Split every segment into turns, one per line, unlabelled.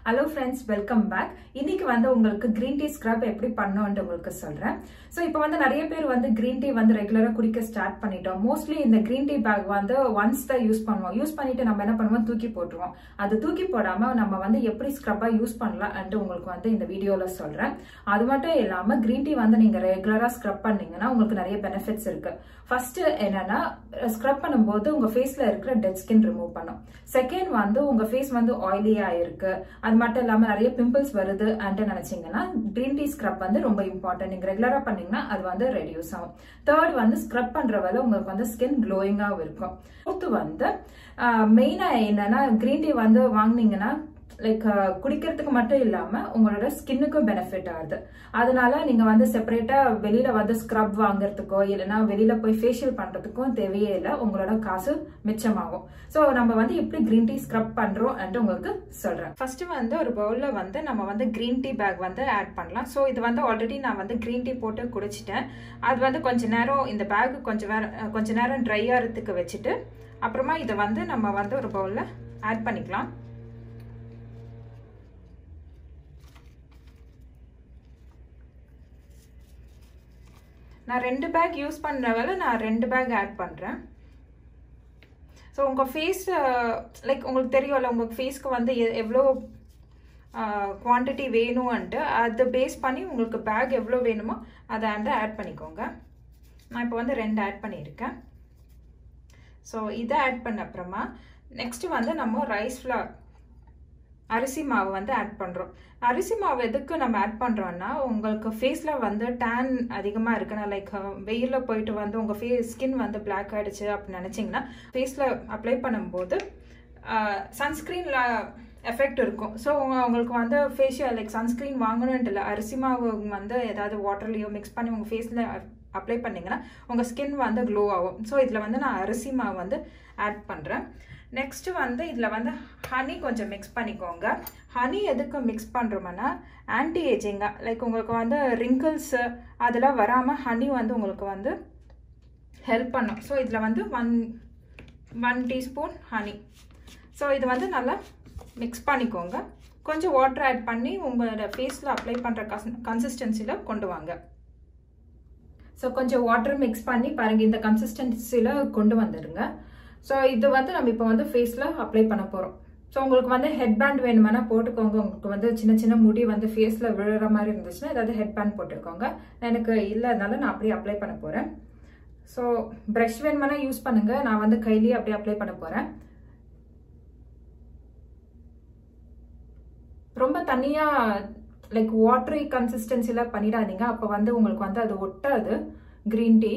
Hello friends, welcome back. இன்னைக்கு வந்து உங்களுக்கு green tea scrub எப்படி பண்ணனும்னு உங்களுக்கு சொல்றேன். சோ இப்போ வந்து நிறைய பேர் வந்து green tea வந்து ரெகுலரா குடிக்க ஸ்டார்ட் பண்ணிட்டோம். மோஸ்ட்லி இந்த green tea bag வந்து once தான் யூஸ் பண்ணுவோம். யூஸ் பண்ணிட்டு நம்ம என்ன பண்ணுவோம் தூக்கி போட்டுருவோம். அது தூக்கி போடாம நம்ம வந்து எப்படி ஸ்க்ரப்பா யூஸ் பண்ணலாம்னு உங்களுக்கு வந்து இந்த வீடியோல சொல்றேன். அது மட்டும் இல்லாம green tea வந்து நீங்க ரெகுலரா ஸ்க்ரப் பண்ணீங்கன்னா உங்களுக்கு நிறைய பெனிஃபிட்ஸ் இருக்கு. ஃபர்ஸ்ட் என்னன்னா ஸ்க்ரப் பண்ணும்போது உங்க ஃபேஸ்ல இருக்கிற டெட் ஸ்கின் ரிமூவ் பண்ணும். செகண்ட் வந்து உங்க ஃபேஸ் வந்து ஆயிலியா இருக்கு, அது மட்டும் இல்லாம நிறைய பிம்பிள்ஸ் வருது நினைச்சீங்கன்னா green tea ஸ்க்ரப் வந்து ரொம்ப இம்பார்ட்டன்ட். நீங்க ரெகுலரா பண்ணீங்கன்னா அது வந்து ரெடியூஸ் ஆகும். தேர்ட் வந்து ஸ்க்ரப் பண்ற வேலை உங்களுக்கு வந்து ஸ்கின் க்ளோயிங்கா இருக்கும். ஃபோர்த் வந்து மெயினா என்னன்னா green tea வந்து வாங்குனீங்கன்னா லைக் குடிக்கிறதுக்கு மட்டும் இல்லாம உங்களோட ஸ்கின்னுக்கும் பெனிஃபிட் ஆகுது. அதனால நீங்க வந்து செப்பரேட்டா வெளியில வந்து ஸ்க்ரப் வாங்குறதுக்கோ இல்லைன்னா வெளியில போய் ஃபேஷியல் பண்றதுக்கும் தேவையே இல்லை, உங்களோட காசு மிச்சமாகும். சோ நம்ம வந்து எப்படி green tea ஸ்க்ரப் பண்றோம் உங்களுக்கு சொல்றேன். ஃபர்ஸ்ட் வந்து ஒரு பவுல்ல வந்து நம்ம வந்து green tea பேக் வந்து ஆட் பண்ணலாம். சோ இது வந்து ஆல்ரெடி நான் வந்து green tea போட்டு குடிச்சிட்டேன். அது வந்து கொஞ்ச நேரம் இந்த பேக் கொஞ்ச நேரம் ட்ரை ஆகிறதுக்கு வச்சுட்டு அப்புறமா இதை வந்து நம்ம வந்து ஒரு பவுல்ல ஆட் பண்ணிக்கலாம். நான் 2 பேக் யூஸ் பண்றதால நான் 2 பேக் ஆட் பண்றேன். ஸோ உங்க ஃபேஸ் லைக் உங்களுக்கு தெரியும்ல உங்க ஃபேஸ்க்கு வந்து எவ்வளோ குவான்டிட்டி வேணும்ன்ட்டு அதை பேஸ் பண்ணி உங்களுக்கு பேக் எவ்வளோ வேணுமோ அதை வந்து ஆட் பண்ணிக்கோங்க. நான் இப்போ வந்து 2 ஆட் பண்ணியிருக்கேன். ஸோ இதை ஆட் பண்ண அப்புறமா நெக்ஸ்ட் வந்து நம்ம ரைஸ் ஃப்ளார் அரிசி மாவு வந்து ஆட் பண்ணுறோம். அரிசி மாவு எதுக்கு நம்ம ஆட் பண்ணுறோன்னா உங்களுக்கு ஃபேஸில் வந்து டேன் அதிகமாக இருக்குன்னா லைக் வெயிலில் போயிட்டு வந்து உங்கள் ஸ்கின் வந்து பிளாக் ஆகிடுச்சு அப்படின்னு நினச்சிங்கன்னா ஃபேஸில் அப்ளை பண்ணும்போது சன்ஸ்க்ரீனில் எஃபெக்ட் இருக்கும். ஸோ உங்களுக்கு வந்து ஃபேஷியல் லைக் சன்ஸ்க்ரீன் வாங்கணுன்ட்டு இல்லை, அரிசி மாவு வந்து ஏதாவது வாட்டர்லேயோ மிக்ஸ் பண்ணி உங்கள் ஃபேஸில் அப்ளை பண்ணிங்கன்னா உங்கள் ஸ்கின் வந்து க்ளோ ஆகும். ஸோ இதில் வந்து நான் அரிசி மாவு வந்து ஆட் பண்ணுறேன். நெக்ஸ்ட் வந்து இதில் வந்து ஹனி கொஞ்சம் மிக்ஸ் பண்ணிக்கோங்க. ஹனி எதுக்கு மிக்ஸ் பண்ணுறோம்னா ஆன்டி ஏஜிங்காக லைக் உங்களுக்கு வந்து ரிங்கிள்ஸு அதெல்லாம் வராமல் ஹனி வந்து உங்களுக்கு வந்து ஹெல்ப் பண்ணும். ஸோ இதில் வந்து ஒன் டீஸ்பூன் ஹனி. ஸோ இது வந்து நல்லா மிக்ஸ் பண்ணிக்கோங்க. கொஞ்சம் வாட்டர் ஆட் பண்ணி உங்களோட ஃபேஸில் அப்ளை பண்ணுற கன்சிஸ்டன்சியில் கொண்டு வாங்க. ஸோ கொஞ்சம் வாட்டர் மிக்ஸ் பண்ணி பாருங்கள், இந்த கன்சிஸ்டன்சியில் கொண்டு வந்துடுங்க. ஸோ இது வந்து நம்ம இப்போ வந்து ஃபேஸில் அப்ளை பண்ண போகிறோம். ஸோ உங்களுக்கு வந்து ஹெட் பேண்ட் வேணுமானா போட்டுக்கோங்க. உங்களுக்கு வந்து சின்ன சின்ன முடி வந்து ஃபேஸில் விழுற மாதிரி இருந்துச்சுன்னா ஏதாவது ஹெட் பேண்ட் போட்டுக்கோங்க. எனக்கு இல்லாதனால நான் அப்படியே அப்ளை பண்ண போகிறேன். ஸோ ப்ரஷ் வேணுமானா யூஸ் பண்ணுங்க, நான் வந்து கையிலேயே அப்படியே அப்ளை பண்ண போகிறேன். ரொம்ப தனியாக லைக் வாட்டரி கன்சிஸ்டன்சிலாம் பண்ணிடாதீங்க, அப்போ வந்து உங்களுக்கு வந்து அது ஒட்டாது கிரீன் டீ.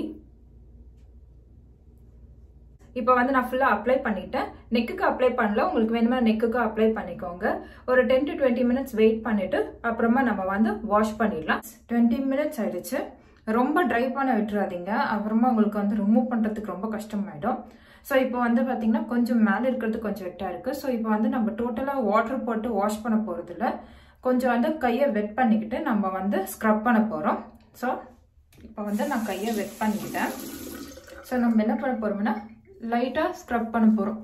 இப்போ வந்து நான் ஃபுல்லாக அப்ளை பண்ணிட்டேன். நெக்குக்கு அப்ளை பண்ணல, உங்களுக்கு வேணுமா நெக்குக்கு அப்ளை பண்ணிக்கோங்க. ஒரு 10 to 20 minutes வெயிட் பண்ணிட்டு அப்புறமா நம்ம வந்து வாஷ் பண்ணிடலாம். 20 minutes ஆயிடுச்சு. ரொம்ப ட்ரை பண்ண விட்டுறாதீங்க, அப்புறமா உங்களுக்கு வந்து ரிமூவ் பண்ணுறதுக்கு ரொம்ப கஷ்டமாயிடும். ஸோ இப்போ வந்து பார்த்தீங்கன்னா கொஞ்சம் மேலே இருக்கிறது கொஞ்சம் வெட்டாக இருக்குது. ஸோ இப்போ வந்து நம்ம டோட்டலாக வாட்டர் போட்டு வாஷ் பண்ண போகிறதில்ல, கொஞ்சம் வந்து கையை வெட் பண்ணிக்கிட்டு நம்ம வந்து ஸ்க்ரப் பண்ண போகிறோம். ஸோ இப்போ வந்து நான் கையை வெட் பண்ணிக்கிட்டேன். ஸோ நம்ம என்ன பண்ண போகிறோம்னா லைட்டாக ஸ்க்ரப் பண்ண போகிறோம்.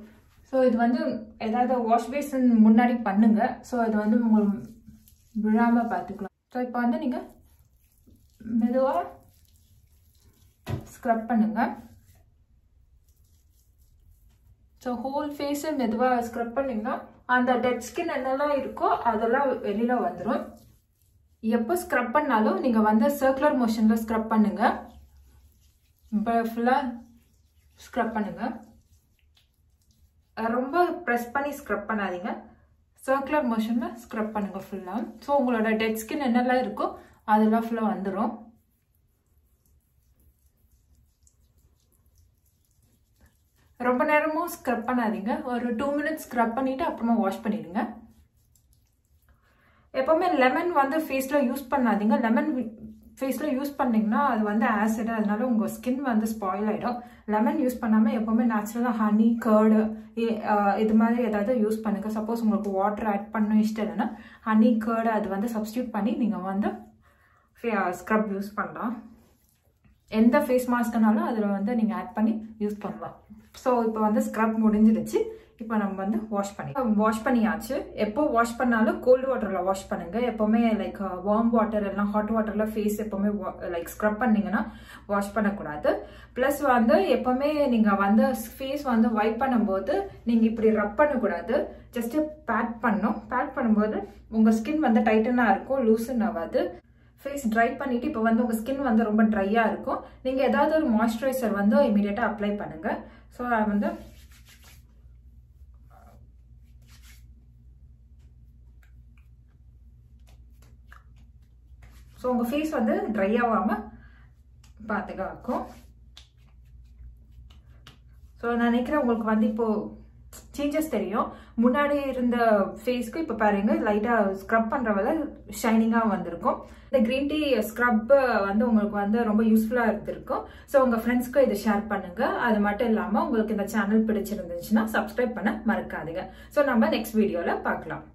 ஸோ இது வந்து ஏதாவது வாஷ் பேசின் முன்னாடி பண்ணுங்க. ஸோ இது வந்து உங்களுக்கு விழாமல் பார்த்துக்கலாம். ஸோ இப்போ வந்து நீங்கள் மெதுவாக ஸ்க்ரப் பண்ணுங்க. ஸோ ஹோல் ஃபேஸை மெதுவாக ஸ்க்ரப் பண்ணிங்கன்னா அந்த டெட் ஸ்கின் என்னெல்லாம் இருக்கோ அதெல்லாம் வெளியில் வந்துடும். எப்போ ஸ்க்ரப் பண்ணாலும் நீங்கள் வந்து சர்க்குலர் மோஷனில் ஸ்க்ரப் பண்ணுங்க. இப்போ ஃபுல்லாக ஸ்க்ரப் பண்ணுங்க, ரொம்ப ப்ரெஸ் பண்ணி ஸ்க்ரப் பண்ணாதீங்க, சர்க்குலர் மோஷனில் ஸ்க்ரப் பண்ணுங்க ஃபுல்லாக. ஸோ உங்களோட டெட் ஸ்கின் என்னெல்லாம் இருக்கோ அதெல்லாம் ஃபுல்லாக வந்துடும். ரொம்ப நேரமும் ஸ்க்ரப் பண்ணாதீங்க, ஒரு 2 minutes ஸ்க்ரப் பண்ணிட்டு அப்புறமா வாஷ் பண்ணிடுங்க. எப்பவுமே லெமன் வந்து ஃபேஸில் யூஸ் பண்ணாதீங்க. லெமன் ஃபேஸில் யூஸ் பண்ணிங்கன்னா அது வந்து ஆசிட், அதனால உங்கள் ஸ்கின் வந்து ஸ்பாயில் ஆகிடும். லெமன் யூஸ் பண்ணாமல் எப்போவுமே நேச்சுரலாக ஹனி, கர்டு இது மாதிரி ஏதாவது யூஸ் பண்ணுங்கள். சப்போஸ் உங்களுக்கு வாட்டர் ஆட் பண்ண இஷ்டம் இல்லைன்னா ஹனி, கர்டு அது வந்து சப்ஸ்டியூட் பண்ணி நீங்கள் வந்து ஸ்க்ரப் யூஸ் பண்ணலாம். எந்த ஃபேஸ் மாஸ்க்னாலும் அதில் வந்து நீங்கள் ஆட் பண்ணி யூஸ் பண்ணலாம். ஸோ இப்போ வந்து ஸ்க்ரப் முடிஞ்சிடுச்சு. இப்போ நம்ம வந்து வாஷ் பண்ணியாச்சு. எப்போ வாஷ் பண்ணாலும் கோல்டு வாட்டர்ல வாஷ் பண்ணுங்க. எப்பவுமே லைக் வார்ம் வாட்டர் இல்லைனா ஹாட் வாட்டர்ல ஃபேஸ் எப்பவுமே லைக் ஸ்க்ரப் பண்ணீங்கன்னா வாஷ் பண்ணக்கூடாது. பிளஸ் வந்து எப்பவுமே நீங்க வந்து ஃபேஸ் வந்து வைப் பண்ணும்போது நீங்க இப்படி ரப் பண்ணக்கூடாது. ஜஸ்ட் பேட் பண்ணணும். பேட் பண்ணும்போது உங்க ஸ்கின் வந்து டைட்டனா இருக்கும், லூசன் ஆகாது. ஃபேஸ் ட்ரை பண்ணிட்டு இப்போ வந்து உங்க ஸ்கின் வந்து ரொம்ப ட்ரையா இருக்கும். நீங்க ஏதாவது ஒரு மாய்ஸ்சரைசர் வந்து இமீடியட்டா அப்ளை பண்ணுங்க. ஸோ வந்து ஸோ உங்கள் ஃபேஸ் வந்து ட்ரை ஆகாமல் பார்த்துக்கும். ஸோ நான் நினைக்கிறேன் உங்களுக்கு வந்து இப்போது சேஞ்சஸ் தெரியும். முன்னாடி இருந்த ஃபேஸ்க்கு இப்போ பாருங்க லைட்டாக ஸ்க்ரப் பண்ணுறவரை ஷைனிங்காக வந்திருக்கும். இந்த க்ரீன் டீ ஸ்க்ரப் வந்து உங்களுக்கு வந்து ரொம்ப யூஸ்ஃபுல்லாக இருந்திருக்கும். ஸோ உங்கள் ஃப்ரெண்ட்ஸ்க்கு இதை ஷேர் பண்ணுங்க. அது மட்டும் இல்லாமல் உங்களுக்கு இந்த சேனல் பிடிச்சிருந்துச்சுன்னா சப்ஸ்கிரைப் பண்ண மறக்காதீங்க. ஸோ நம்ம நெக்ஸ்ட் வீடியோவில் பார்க்கலாம்.